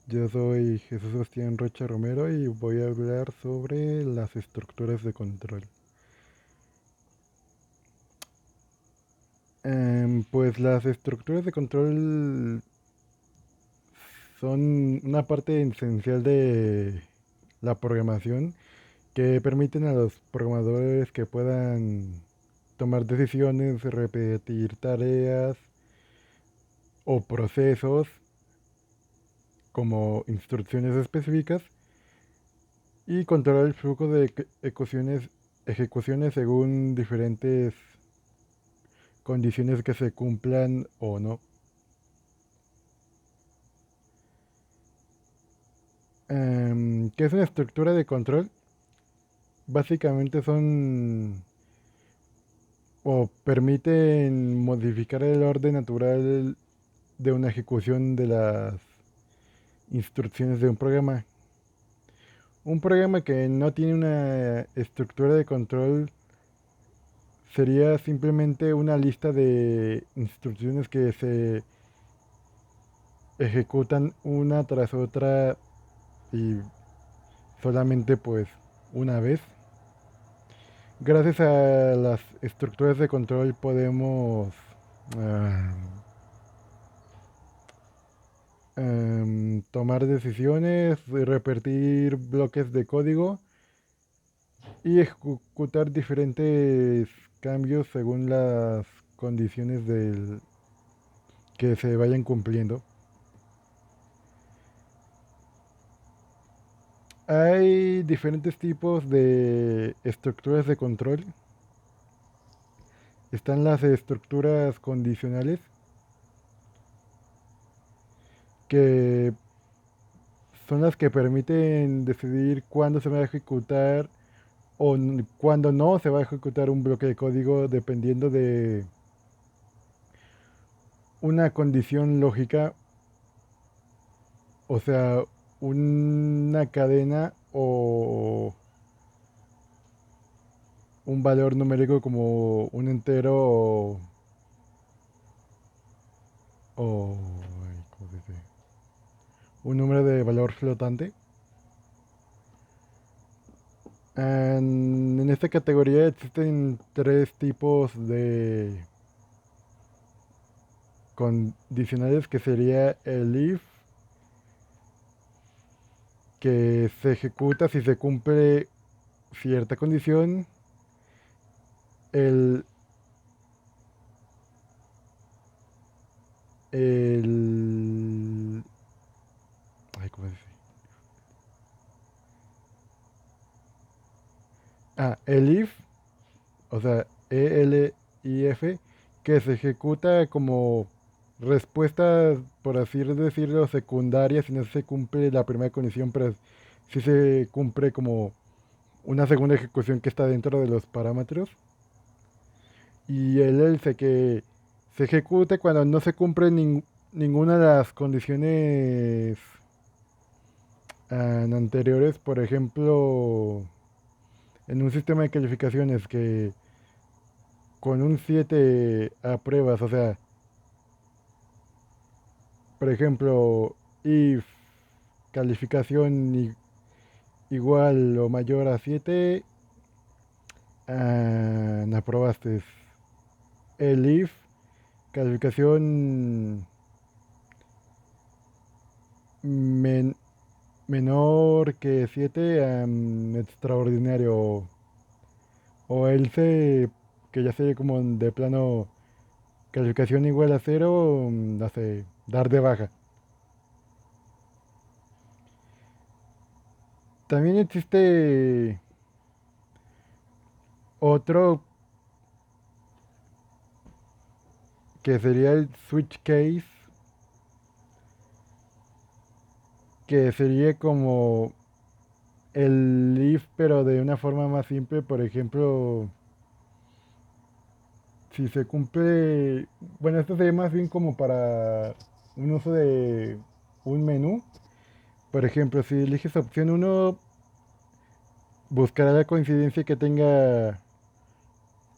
Yo soy Jesús Sebastián Rocha Romero y voy a hablar sobre las estructuras de control. Pues las estructuras de control son una parte esencial de la programación que permiten a los programadores que puedan tomar decisiones, repetir tareas o procesos como instrucciones específicas y controlar el flujo de ejecuciones según diferentes condiciones que se cumplan o no. ¿Qué es una estructura de control? Básicamente son o permiten modificar el orden natural de una ejecución de las instrucciones de un programa. Un programa que no tiene una estructura de control sería simplemente una lista de instrucciones que se ejecutan una tras otra y solamente pues una vez. Gracias a las estructuras de control podemos ah, tomar decisiones, repetir bloques de código y ejecutar diferentes cambios según las condiciones que se vayan cumpliendo. Hay diferentes tipos de estructuras de control. Están las estructuras condicionales, que son las que permiten decidir cuándo se va a ejecutar o cuándo no se va a ejecutar un bloque de código dependiendo de una condición lógica, o sea, una cadena o un valor numérico como un entero ay, ¿cómo se dice? Un número de valor flotante. En esta categoría existen tres tipos de condicionales, que sería el if, que se ejecuta si se cumple cierta condición, el, el, ay, ¿cómo se dice? El if, o sea, ELIF, que se ejecuta como respuesta, por así decirlo, secundaria si no se cumple la primera condición, pero si se cumple como una segunda ejecución que está dentro de los parámetros. Y el else, que se ejecuta cuando no se cumple ninguna de las condiciones anteriores. Por ejemplo, en un sistema de calificaciones que con un 7 apruebas, o sea, por ejemplo, if calificación igual o mayor a 7, aprobaste. El if calificación men- menor que 7, extraordinario. O el C, que ya sería como de plano calificación igual a 0, hace dar de baja. También existe otro, que sería el switch case, que sería como el if pero de una forma más simple. Por ejemplo, si se cumple, bueno, esto sería más bien como para un uso de un menú. Por ejemplo, si eliges opción uno, buscará la coincidencia que tenga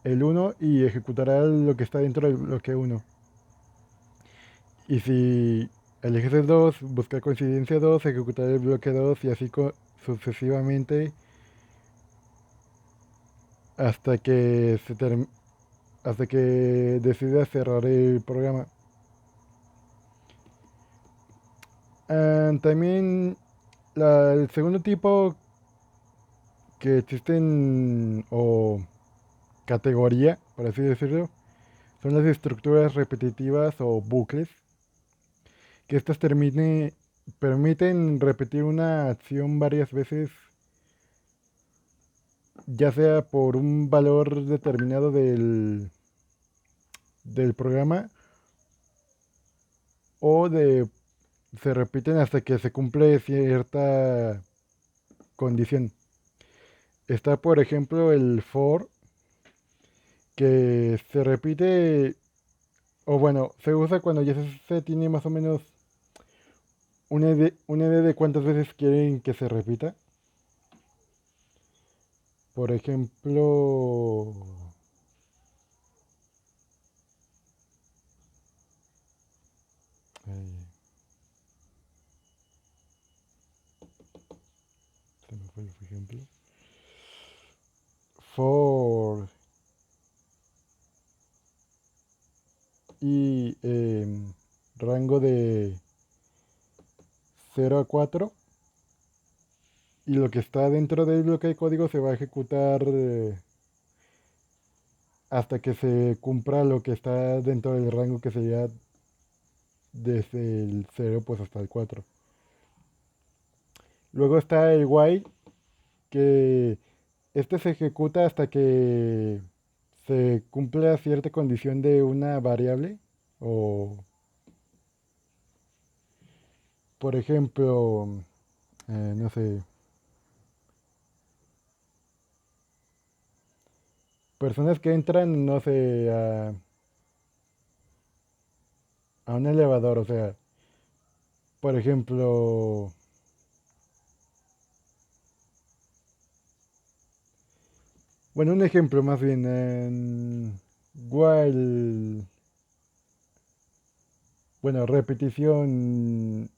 el uno y ejecutará lo que está dentro del bloque uno. Y si eliges 2, buscar coincidencia 2, ejecutar el bloque 2 y así sucesivamente hasta que hasta que decidas cerrar el programa. También el segundo tipo que existen o categoría, por así decirlo, son las estructuras repetitivas o bucles, que estas permiten repetir una acción varias veces, ya sea por un valor determinado del programa o se repiten hasta que se cumple cierta condición. Está, por ejemplo, el for, que se repite, o bueno, se usa cuando ya se tiene más o menos una idea de cuántas veces quieren que se repita. Por ejemplo, eh, se me fue el ejemplo. For y rango de 0 a 4, y lo que está dentro del bloque de código se va a ejecutar hasta que se cumpla lo que está dentro del rango, que sería desde el 0 pues hasta el 4. Luego está el while, que este se ejecuta hasta que se cumpla cierta condición de una variable. O, por ejemplo, no sé, personas que entran, no sé, a un elevador. O sea, por ejemplo, bueno, un ejemplo más bien, en while, bueno, repetición,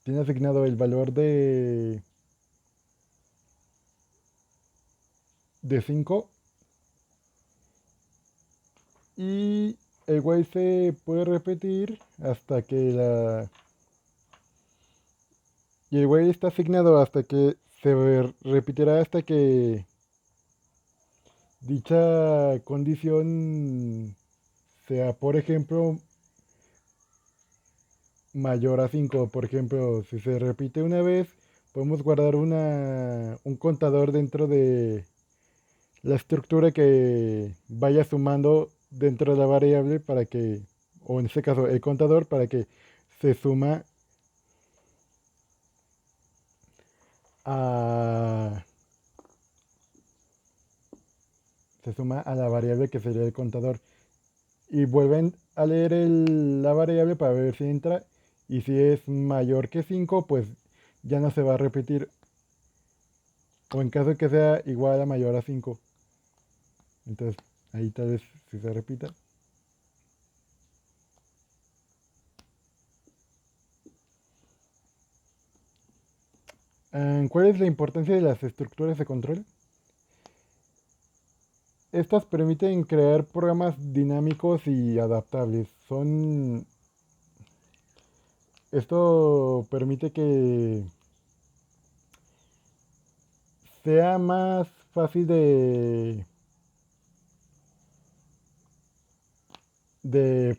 tiene asignado el valor de 5, y el while se puede repetir hasta que y el while está asignado hasta que repetirá hasta que dicha condición sea, por ejemplo, mayor a 5. Por ejemplo, si se repite una vez, podemos guardar un contador dentro de la estructura que vaya sumando dentro de la variable para que, o en este caso el contador, para que se suma a, se suma a la variable que sería el contador. Y vuelven a leer la variable para ver si entra. Y si es mayor que 5 pues ya no se va a repetir. O en caso de que sea igual a mayor a 5, entonces ahí tal vez si se repita. ¿Cuál es la importancia de las estructuras de control? Estas permiten crear programas dinámicos y adaptables. Esto permite que sea más fácil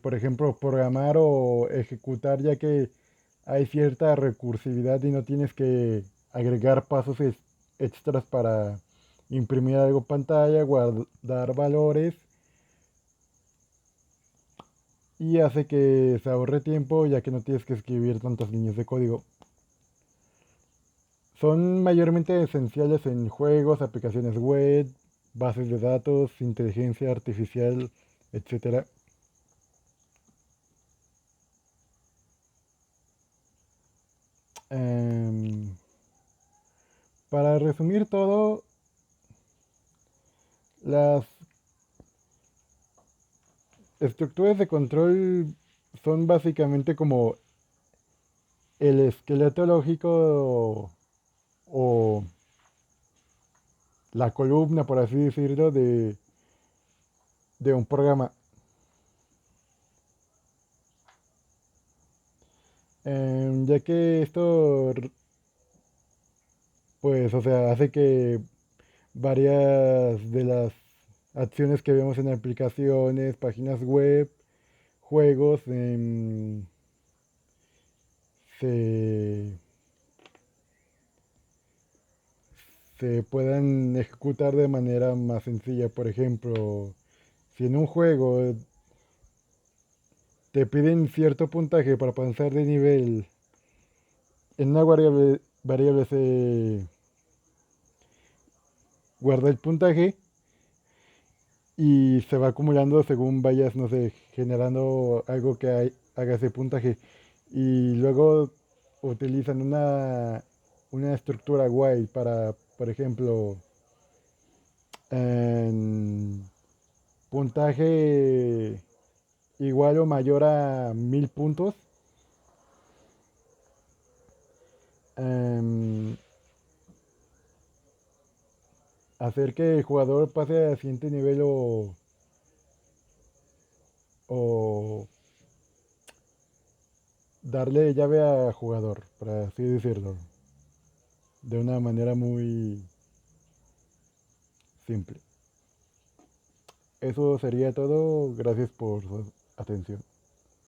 por ejemplo, programar o ejecutar, ya que hay cierta recursividad y no tienes que agregar pasos extras para imprimir algo en pantalla, guardar valores, y hace que se ahorre tiempo, ya que no tienes que escribir tantas líneas de código. Son mayormente esenciales en juegos, aplicaciones web, bases de datos, inteligencia artificial, etcétera. Em, para resumir todo, las estructuras de control son básicamente como el esqueleto lógico o la columna, por así decirlo, de un programa. Ya que esto, pues, o sea, hace que varias de las acciones que vemos en aplicaciones, páginas web, juegos, se, se puedan ejecutar de manera más sencilla. Por ejemplo, si en un juego te piden cierto puntaje para pasar de nivel, en una variable se guarda el puntaje y se va acumulando según vayas, no sé, generando algo que haga ese puntaje. Y luego utilizan una estructura guay para, por ejemplo, en puntaje igual o mayor a 1000 puntos. em, Hacer que el jugador pase al siguiente nivel o darle llave a jugador, por así decirlo, de una manera muy simple. Eso sería todo. Gracias por su atención.